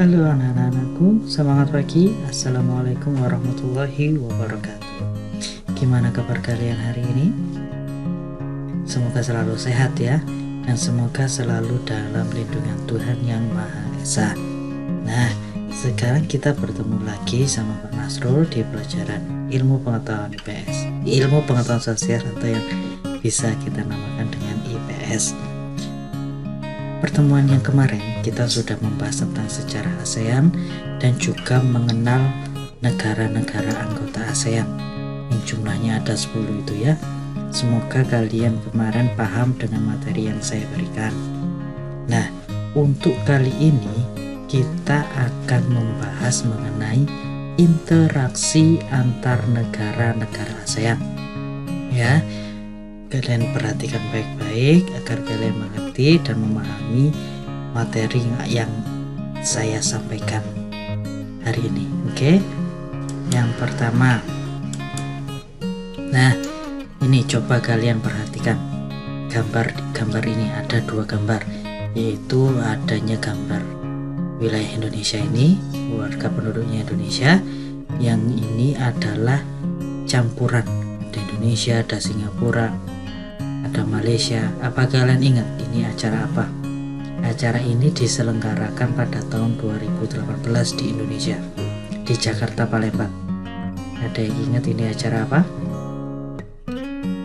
Halo anak-anakku, semangat pagi. Assalamualaikum warahmatullahi wabarakatuh. Gimana kabar kalian hari ini? Semoga selalu sehat ya, dan semoga selalu dalam lindungan Tuhan yang Maha Esa. Nah, sekarang kita bertemu lagi sama Pak Nasrul di pelajaran ilmu pengetahuan IPS, ilmu pengetahuan sosial atau yang bisa kita namakan dengan IPS. Pertemuan yang kemarin kita sudah membahas tentang sejarah ASEAN dan juga mengenal negara-negara anggota ASEAN yang jumlahnya ada 10 itu ya. Semoga kalian kemarin paham dengan materi yang saya berikan. Nah, untuk kali ini kita akan membahas mengenai interaksi antar negara-negara ASEAN ya. Kalian perhatikan baik-baik agar kalian mengerti dan memahami materi yang saya sampaikan hari ini. Oke? Yang pertama, nah ini coba kalian perhatikan gambar ini, ada dua gambar, yaitu adanya gambar wilayah Indonesia ini, warga penduduknya Indonesia, yang ini adalah campuran, ada Indonesia, ada Singapura, ada Malaysia. Apa kalian ingat ini acara apa? Acara ini diselenggarakan pada tahun 2018 di Indonesia, di Jakarta, Palembang. Ada yang ingat ini acara apa?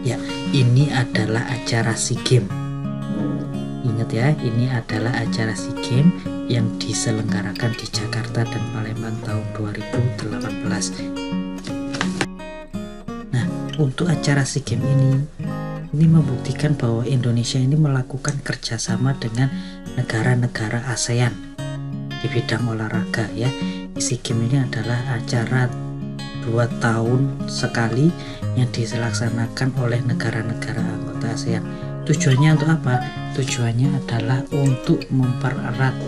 Ya, ini adalah acara SEA Games. Ingat ya, ini adalah acara SEA Games yang diselenggarakan di Jakarta dan Palembang tahun 2018. Nah, untuk acara SEA Games ini membuktikan bahwa Indonesia ini melakukan kerjasama dengan negara-negara ASEAN di bidang olahraga ya. SEA Games ini adalah acara 2 tahun sekali yang dilaksanakan oleh negara-negara anggota ASEAN. Tujuannya untuk apa? Tujuannya adalah untuk mempererat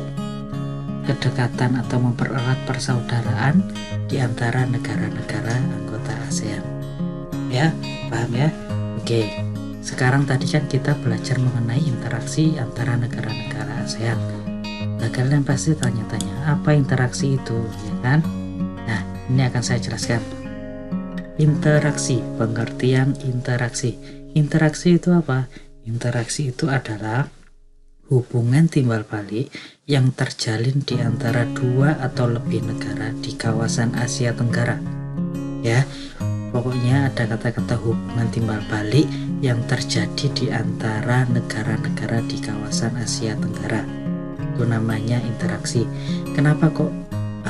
kedekatan atau mempererat persaudaraan di antara negara-negara anggota ASEAN. Ya, paham ya? Oke. Sekarang tadi kan kita belajar mengenai interaksi antara negara-negara ASEAN. Nah, kalian pasti tanya-tanya, apa interaksi itu, ya kan? Nah, ini akan saya jelaskan. Interaksi, pengertian interaksi. Interaksi itu apa? Interaksi itu adalah hubungan timbal balik yang terjalin di antara 2 atau lebih negara di kawasan Asia Tenggara. Ya, pokoknya ada kata-kata hubungan timbal balik yang terjadi di antara negara-negara di kawasan Asia Tenggara. Itu namanya interaksi. Kenapa kok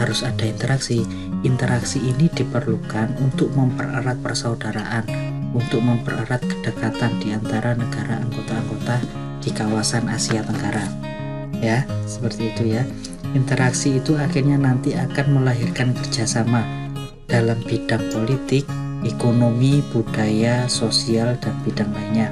harus ada interaksi? Interaksi ini diperlukan untuk mempererat persaudaraan, untuk mempererat kedekatan di antara negara anggota-anggota di kawasan Asia Tenggara. Ya, seperti itu ya. Interaksi itu akhirnya nanti akan melahirkan kerjasama dalam bidang politik, ekonomi, budaya, sosial, dan bidang lainnya.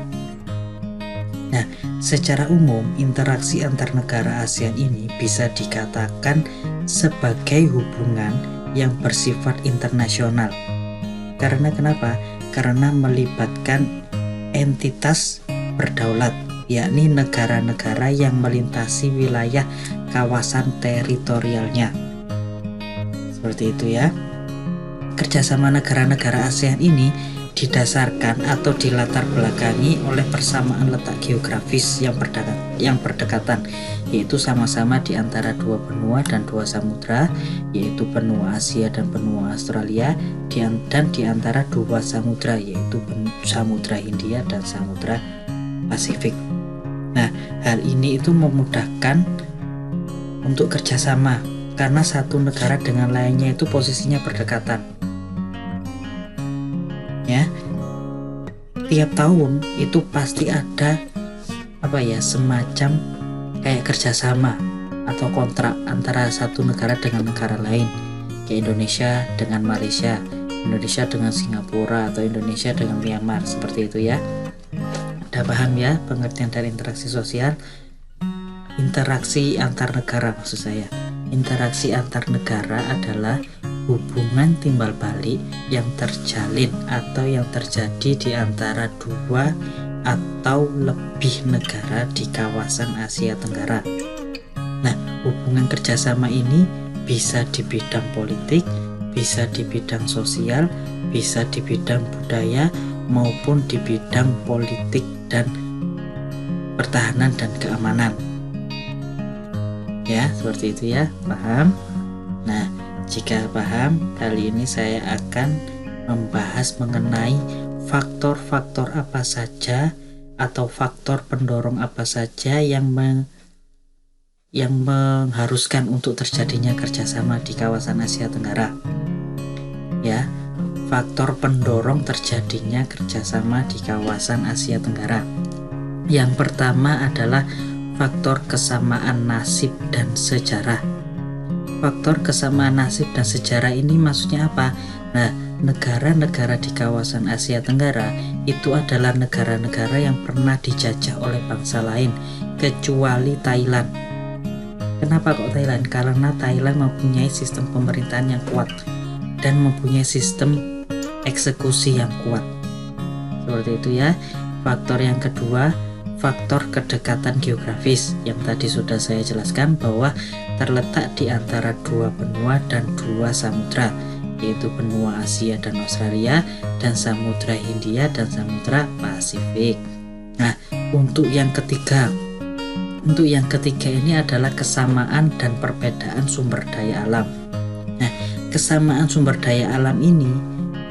Nah, secara umum interaksi antar negara ASEAN ini bisa dikatakan sebagai hubungan yang bersifat internasional. Karena kenapa? Karena melibatkan entitas berdaulat, yakni negara-negara yang melintasi wilayah kawasan teritorialnya. Seperti itu ya. Kerjasama negara-negara ASEAN ini didasarkan atau dilatar belakangi oleh persamaan letak geografis yang berdekatan, yaitu sama-sama di antara 2 benua dan 2 samudra, yaitu benua Asia dan benua Australia, dan di antara 2 samudra, yaitu samudra Hindia dan samudra Pasifik. Nah, hal ini itu memudahkan untuk kerjasama karena satu negara dengan lainnya itu posisinya berdekatan. Ya, tiap tahun itu pasti ada semacam kayak kerjasama atau kontrak antara satu negara dengan negara lain, kayak Indonesia dengan Malaysia, Indonesia dengan Singapura, atau Indonesia dengan Myanmar, seperti itu ya. Udah paham ya pengertian dari interaksi sosial? Interaksi antar negara maksud saya. Interaksi antar negara adalah hubungan timbal balik yang terjalin atau yang terjadi di antara 2 atau lebih negara di kawasan Asia Tenggara. Nah, hubungan kerjasama ini bisa di bidang politik, bisa di bidang sosial, bisa di bidang budaya, maupun di bidang politik dan pertahanan dan keamanan. Ya, seperti itu ya, paham? Nah, jika paham, kali ini saya akan membahas mengenai faktor-faktor apa saja atau faktor pendorong apa saja yang mengharuskan untuk terjadinya kerjasama di kawasan Asia Tenggara. Ya, faktor pendorong terjadinya kerjasama di kawasan Asia Tenggara. Yang pertama adalah faktor kesamaan nasib dan sejarah. Faktor kesamaan nasib dan sejarah ini maksudnya apa? Nah, negara-negara di kawasan Asia Tenggara itu adalah negara-negara yang pernah dijajah oleh bangsa lain, kecuali Thailand. Kenapa kok Thailand? Karena Thailand mempunyai sistem pemerintahan yang kuat dan mempunyai sistem eksekusi yang kuat. Seperti itu ya. Faktor yang kedua, faktor kedekatan geografis yang tadi sudah saya jelaskan bahwa terletak di antara dua benua dan dua samudra, yaitu benua Asia dan Australia dan samudra Hindia dan samudra Pasifik. Nah, untuk yang ketiga ini adalah kesamaan dan perbedaan sumber daya alam. Nah, kesamaan sumber daya alam ini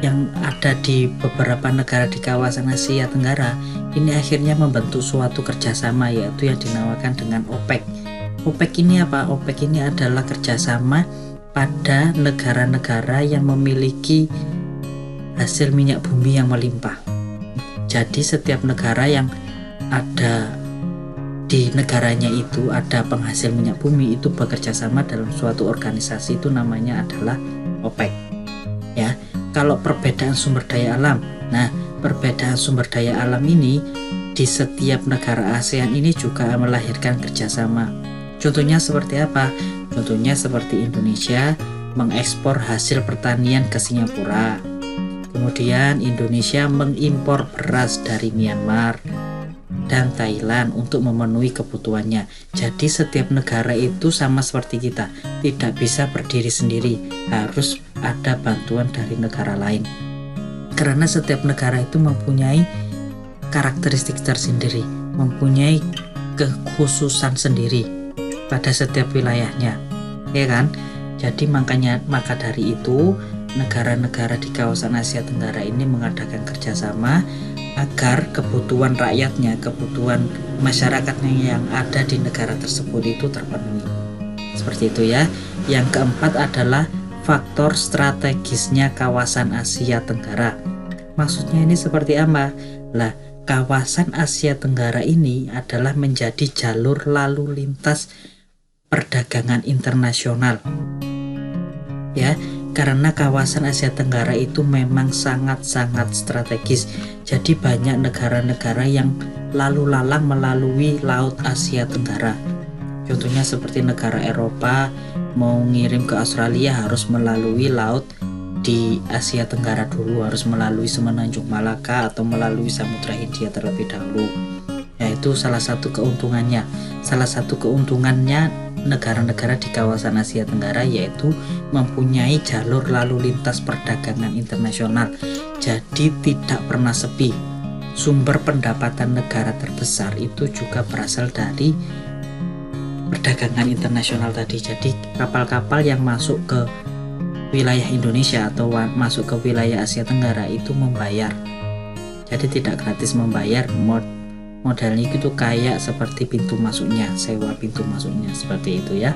yang ada di beberapa negara di kawasan Asia Tenggara ini akhirnya membentuk suatu kerjasama, yaitu yang dinamakan dengan OPEC. OPEC ini apa? OPEC ini adalah kerjasama pada negara-negara yang memiliki hasil minyak bumi yang melimpah. Jadi setiap negara yang ada di negaranya itu ada penghasil minyak bumi itu bekerja sama dalam suatu organisasi, itu namanya adalah OPEC. Ya. Kalau perbedaan sumber daya alam, nah perbedaan sumber daya alam ini di setiap negara ASEAN ini juga melahirkan kerjasama. Contohnya seperti apa? Contohnya seperti Indonesia mengekspor hasil pertanian ke Singapura, kemudian Indonesia mengimpor beras dari Myanmar dan Thailand untuk memenuhi kebutuhannya. Jadi setiap negara itu sama seperti kita, tidak bisa berdiri sendiri, harus ada bantuan dari negara lain. Karena setiap negara itu mempunyai karakteristik tersendiri, mempunyai kekhususan sendiri pada setiap wilayahnya, ya kan? Jadi maka dari itu negara-negara di kawasan Asia Tenggara ini mengadakan kerjasama agar kebutuhan rakyatnya, kebutuhan masyarakatnya yang ada di negara tersebut itu terpenuhi. Seperti itu ya. Yang keempat adalah faktor strategisnya kawasan Asia Tenggara. Maksudnya ini seperti apa? Lah, kawasan Asia Tenggara ini adalah menjadi jalur lalu lintas perdagangan internasional. Ya, karena kawasan Asia Tenggara itu memang sangat-sangat strategis. Jadi banyak negara-negara yang lalu lalang melalui Laut Asia Tenggara. Contohnya seperti negara Eropa mau ngirim ke Australia harus melalui laut di Asia Tenggara dulu, harus melalui Semenanjung Malaka atau melalui Samudra Hindia terlebih dahulu. Yaitu salah satu keuntungannya. Salah satu keuntungannya negara-negara di kawasan Asia Tenggara yaitu mempunyai jalur lalu lintas perdagangan internasional. Jadi tidak pernah sepi. Sumber pendapatan negara terbesar itu juga berasal dari perdagangan internasional tadi. Jadi kapal-kapal yang masuk ke wilayah Indonesia atau masuk ke wilayah Asia Tenggara itu membayar. Jadi tidak gratis membayar. Modelnya itu kayak seperti pintu masuknya, sewa pintu masuknya, seperti itu ya.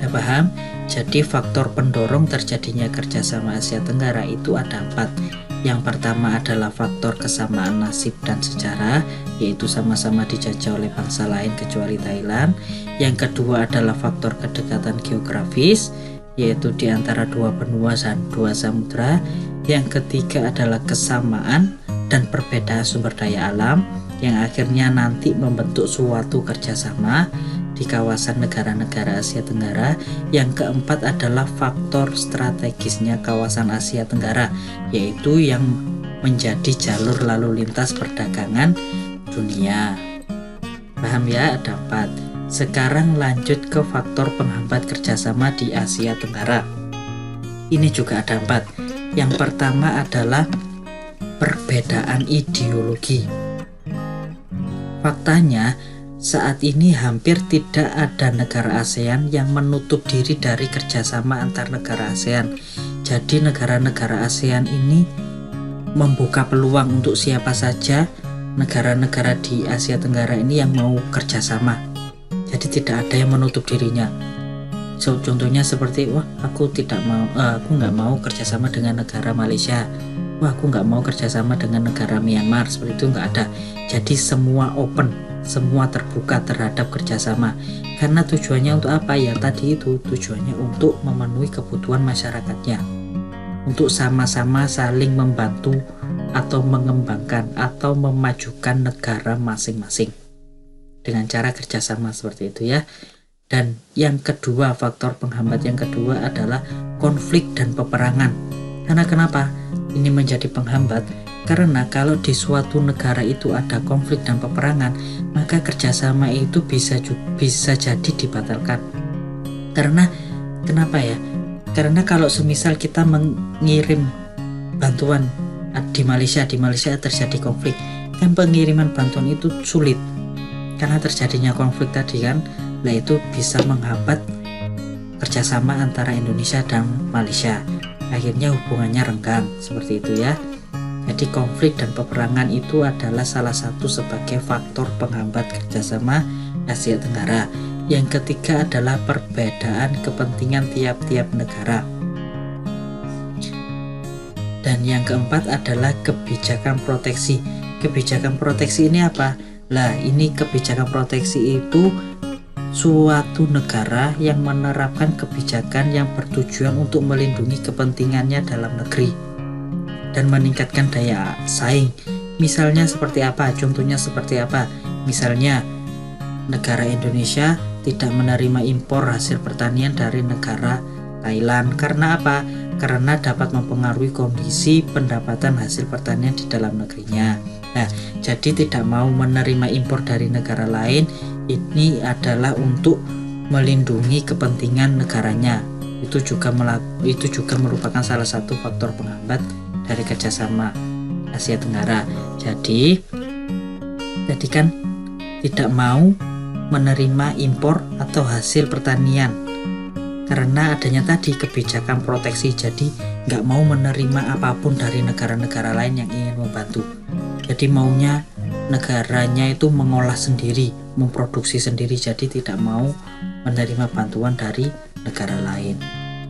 Udah paham? Jadi faktor pendorong terjadinya kerjasama Asia Tenggara itu ada 4. Yang pertama adalah faktor kesamaan nasib dan sejarah, yaitu sama-sama dijajah oleh bangsa lain kecuali Thailand. Yang kedua adalah faktor kedekatan geografis, yaitu di antara dua benua dan dua samudra. Yang ketiga adalah kesamaan dan perbedaan sumber daya alam, yang akhirnya nanti membentuk suatu kerjasama di kawasan negara-negara Asia Tenggara. Yang keempat adalah faktor strategisnya kawasan Asia Tenggara, yaitu yang menjadi jalur lalu lintas perdagangan dunia. Paham ya? Ada 4. Sekarang lanjut ke faktor penghambat kerjasama di Asia Tenggara. Ini juga ada 4. Yang pertama adalah perbedaan ideologi. Faktanya, saat ini hampir tidak ada negara ASEAN yang menutup diri dari kerjasama antar negara ASEAN. Jadi negara-negara ASEAN ini membuka peluang untuk siapa saja negara-negara di Asia Tenggara ini yang mau kerjasama. Jadi tidak ada yang menutup dirinya. So, contohnya seperti, wah aku nggak mau kerjasama dengan negara Malaysia. Wah aku nggak mau kerjasama dengan negara Myanmar. Seperti itu nggak ada. Jadi semua open, semua terbuka terhadap kerjasama. Karena tujuannya untuk apa ya? Tadi itu tujuannya untuk memenuhi kebutuhan masyarakatnya, untuk sama-sama saling membantu atau mengembangkan atau memajukan negara masing-masing dengan cara kerjasama seperti itu ya. Dan yang kedua, faktor penghambat yang kedua adalah konflik dan peperangan. Karena kenapa ini menjadi penghambat? Karena kalau di suatu negara itu ada konflik dan peperangan, maka kerjasama itu bisa jadi dibatalkan. Karena kenapa ya? Karena kalau semisal kita mengirim bantuan di Malaysia terjadi konflik, kan pengiriman bantuan itu sulit karena terjadinya konflik tadi kan. Nah itu bisa menghambat kerjasama antara Indonesia dan Malaysia. Akhirnya hubungannya renggang seperti itu ya. Jadi konflik dan peperangan itu adalah salah satu sebagai faktor penghambat kerjasama Asia Tenggara. Yang ketiga adalah perbedaan kepentingan tiap-tiap negara. Dan yang keempat adalah kebijakan proteksi. Kebijakan proteksi ini apa? Lah ini kebijakan proteksi itu suatu negara yang menerapkan kebijakan yang bertujuan untuk melindungi kepentingannya dalam negeri dan meningkatkan daya saing. Misalnya seperti apa? Contohnya seperti apa? Misalnya negara Indonesia tidak menerima impor hasil pertanian dari negara Thailand. Karena apa? Karena dapat mempengaruhi kondisi pendapatan hasil pertanian di dalam negerinya. Nah, jadi tidak mau menerima impor dari negara lain ini adalah untuk melindungi kepentingan negaranya. Itu juga merupakan salah satu faktor penghambat dari kerjasama Asia Tenggara. Jadi kan tidak mau menerima impor atau hasil pertanian karena adanya tadi kebijakan proteksi. Jadi nggak mau menerima apapun dari negara-negara lain yang ingin membantu. Jadi maunya negaranya itu mengolah sendiri, memproduksi sendiri, jadi tidak mau menerima bantuan dari negara lain.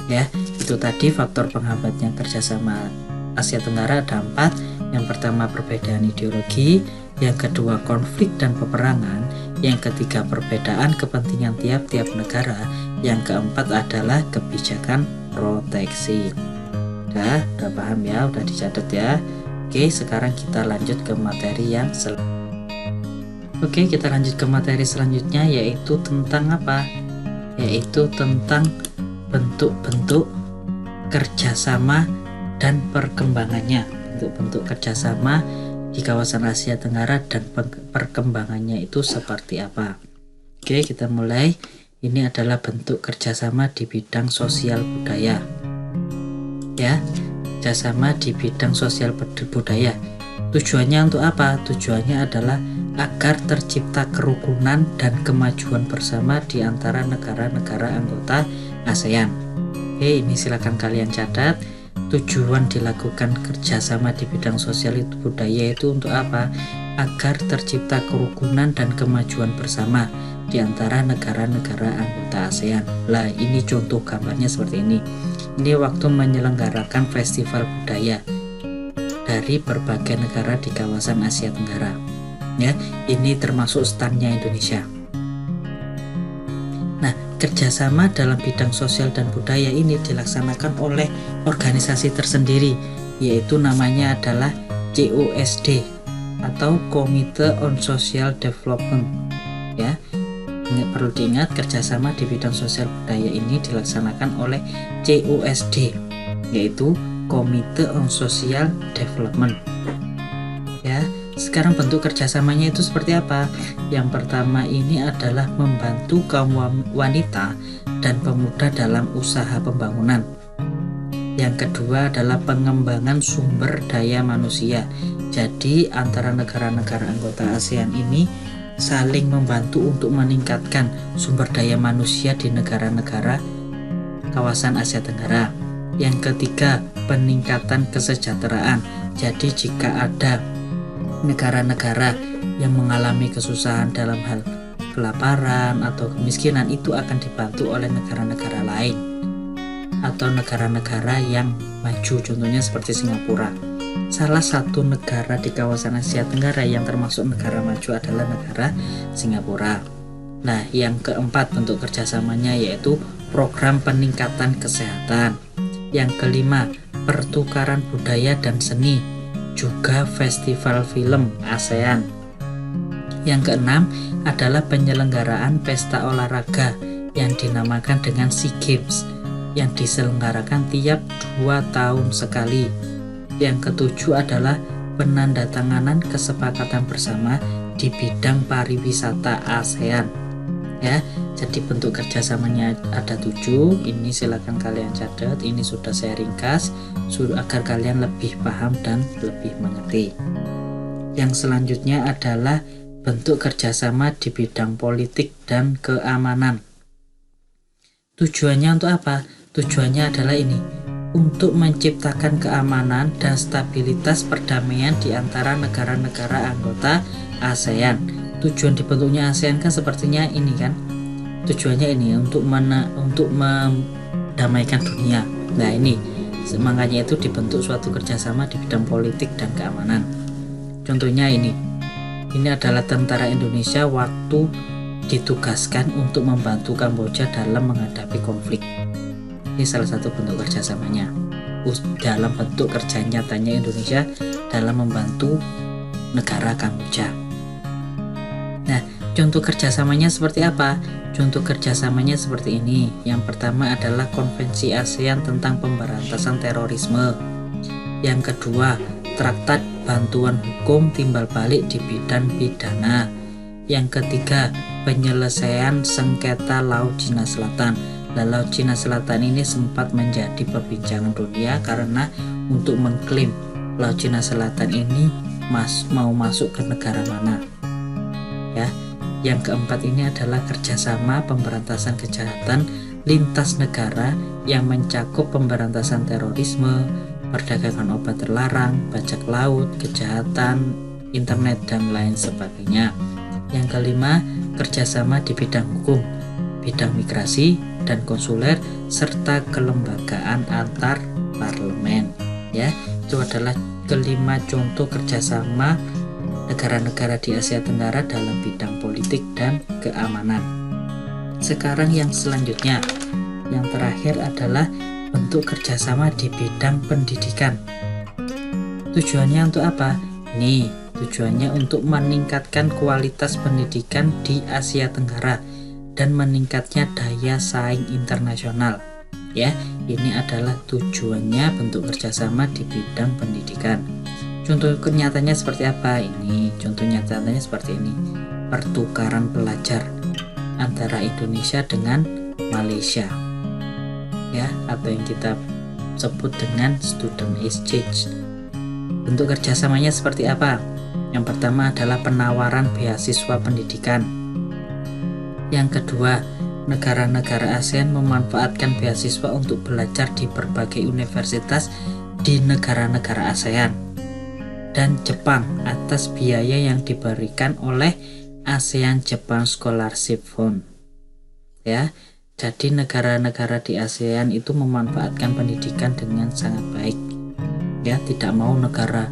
Ya, itu tadi faktor penghambatnya kerjasama Asia Tenggara ada 4. Yang pertama perbedaan ideologi, yang kedua konflik dan peperangan, yang ketiga perbedaan kepentingan tiap-tiap negara, yang keempat adalah kebijakan proteksi. Udah paham ya, udah dicatat ya. Oke, sekarang kita lanjut ke materi yang kita lanjut ke materi selanjutnya, yaitu tentang apa? Yaitu tentang bentuk-bentuk kerjasama dan perkembangannya. Bentuk-bentuk kerjasama di kawasan Asia Tenggara dan perkembangannya itu seperti apa. Oke, kita mulai. Ini adalah bentuk kerjasama di bidang sosial budaya. Ya, kerjasama di bidang sosial budaya. Tujuannya untuk apa? Tujuannya adalah agar tercipta kerukunan dan kemajuan bersama di antara negara-negara anggota ASEAN. Oke, ini silakan kalian catat. Tujuan dilakukan kerjasama di bidang sosial budaya itu untuk apa? Agar tercipta kerukunan dan kemajuan bersama di antara negara-negara anggota ASEAN. Lah, ini contoh gambarnya seperti ini. Ini waktu menyelenggarakan festival budaya dari berbagai negara di kawasan Asia Tenggara. Ya, ini termasuk standnya Indonesia. Nah, kerjasama dalam bidang sosial dan budaya ini dilaksanakan oleh organisasi tersendiri, yaitu namanya adalah COSD atau Committee on Social Development. Ya, perlu diingat kerjasama di bidang sosial budaya ini dilaksanakan oleh COSD, yaitu Committee on Social Development. Ya, sekarang bentuk kerjasamanya itu seperti apa? Yang pertama ini adalah membantu kaum wanita dan pemuda dalam usaha pembangunan. Yang kedua adalah pengembangan sumber daya manusia. Jadi antara negara-negara anggota ASEAN ini saling membantu untuk meningkatkan sumber daya manusia di negara-negara kawasan Asia Tenggara. Yang ketiga, peningkatan kesejahteraan. Jadi jika ada negara-negara yang mengalami kesusahan dalam hal kelaparan atau kemiskinan, itu akan dibantu oleh negara-negara lain atau negara-negara yang maju, contohnya seperti Singapura. Salah satu negara di kawasan Asia Tenggara yang termasuk negara maju adalah negara Singapura. Nah, yang keempat bentuk kerjasamanya yaitu program peningkatan kesehatan. Yang kelima, pertukaran budaya dan seni, juga festival film ASEAN. Yang keenam adalah penyelenggaraan pesta olahraga yang dinamakan dengan SEA Games yang diselenggarakan tiap 2 tahun sekali. Yang ketujuh adalah penandatanganan kesepakatan bersama di bidang pariwisata ASEAN. Ya, jadi bentuk kerjasamanya ada 7. Ini silakan kalian catat. Ini sudah saya ringkas agar kalian lebih paham dan lebih mengerti. Yang selanjutnya adalah bentuk kerjasama di bidang politik dan keamanan. Tujuannya untuk apa? Tujuannya adalah ini, untuk menciptakan keamanan dan stabilitas perdamaian di antara negara-negara anggota ASEAN. Tujuan dibentuknya ASEAN kan sepertinya ini kan, tujuannya ini untuk mendamaikan dunia. Nah ini makanya itu dibentuk suatu kerjasama di bidang politik dan keamanan. Contohnya ini adalah tentara Indonesia waktu ditugaskan untuk membantu Kamboja dalam menghadapi konflik. Ini salah satu bentuk kerjasamanya dalam bentuk kerja nyatanya Indonesia dalam membantu negara Kamboja. Nah, contoh kerjasamanya seperti apa? Contoh kerjasamanya seperti ini. Yang pertama adalah Konvensi ASEAN tentang Pemberantasan Terorisme. Yang kedua, Traktat Bantuan Hukum Timbal Balik di Bidang Pidana. Yang ketiga, penyelesaian sengketa Laut Cina Selatan. Laut Cina Selatan ini sempat menjadi perbincangan dunia karena untuk mengklaim Laut Cina Selatan ini mau masuk ke negara mana. Ya, yang keempat ini adalah kerjasama pemberantasan kejahatan lintas negara yang mencakup pemberantasan terorisme, perdagangan obat terlarang, bajak laut, kejahatan internet dan lain sebagainya. Yang kelima, kerjasama di bidang hukum, bidang migrasi dan konsuler serta kelembagaan antar parlemen. Ya, itu adalah kelima contoh kerjasama negara-negara di Asia Tenggara dalam bidang politik dan keamanan. Sekarang yang selanjutnya, yang terakhir adalah bentuk kerjasama di bidang pendidikan. Tujuannya untuk apa? Ini tujuannya untuk meningkatkan kualitas pendidikan di Asia Tenggara dan meningkatnya daya saing internasional. Ya, ini adalah tujuannya bentuk kerjasama di bidang pendidikan. Contoh nyatanya seperti apa? Ini contoh nyatanya seperti ini. Pertukaran pelajar antara Indonesia dengan Malaysia. Ya, atau yang kita sebut dengan student exchange. Bentuk kerjasamanya seperti apa? Yang pertama adalah penawaran beasiswa pendidikan. Yang kedua, negara-negara ASEAN memanfaatkan beasiswa untuk belajar di berbagai universitas di negara-negara ASEAN dan Jepang atas biaya yang diberikan oleh ASEAN Japan Scholarship Fund. Ya, jadi negara-negara di ASEAN itu memanfaatkan pendidikan dengan sangat baik. Ya, tidak mau negara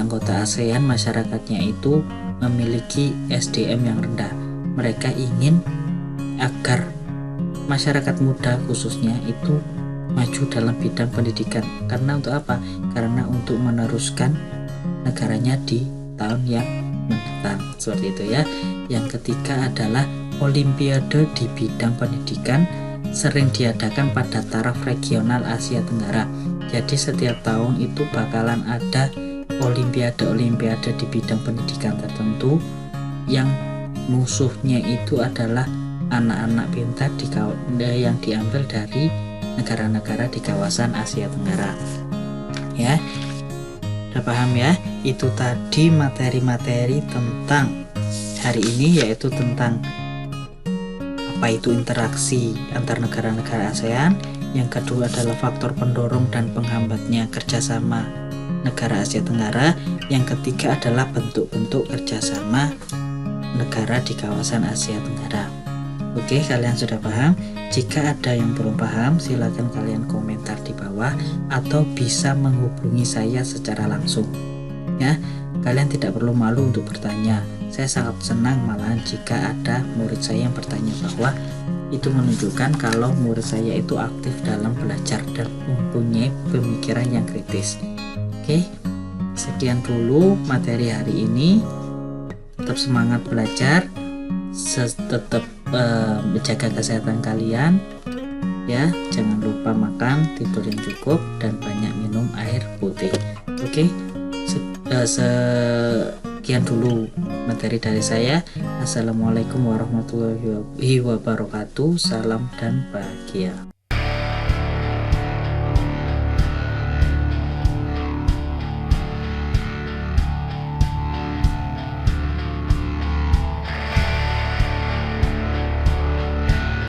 anggota ASEAN masyarakatnya itu memiliki SDM yang rendah. Mereka ingin agar masyarakat muda khususnya itu maju dalam bidang pendidikan. Karena untuk apa? Karena untuk meneruskan negaranya di tahun yang mendatang. Seperti itu ya. Yang ketiga adalah Olimpiade di bidang pendidikan sering diadakan pada taraf regional Asia Tenggara. Jadi setiap tahun itu bakalan ada olimpiade-olimpiade di bidang pendidikan tertentu yang musuhnya itu adalah anak-anak pintar yang diambil dari negara-negara di kawasan Asia Tenggara. Ya, udah paham ya? Itu tadi materi-materi tentang hari ini, yaitu tentang apa itu interaksi antar negara-negara ASEAN. Yang kedua adalah faktor pendorong dan penghambatnya kerjasama negara Asia Tenggara. Yang ketiga adalah bentuk-bentuk kerjasama negara di kawasan Asia Tenggara. Oke, kalian sudah paham? Jika ada yang belum paham, silakan kalian komentar di bawah atau bisa menghubungi saya secara langsung. Ya, kalian tidak perlu malu untuk bertanya. Saya sangat senang malahan jika ada murid saya yang bertanya, bahwa itu menunjukkan kalau murid saya itu aktif dalam belajar dan mempunyai pemikiran yang kritis. Oke, sekian dulu materi hari ini. Tetap semangat belajar, tetap menjaga kesehatan kalian ya. Jangan lupa makan, tidur yang cukup, dan banyak minum air putih. Oke, sekian dulu materi dari saya. Assalamualaikum warahmatullahi wabarakatuh. Salam dan bahagia.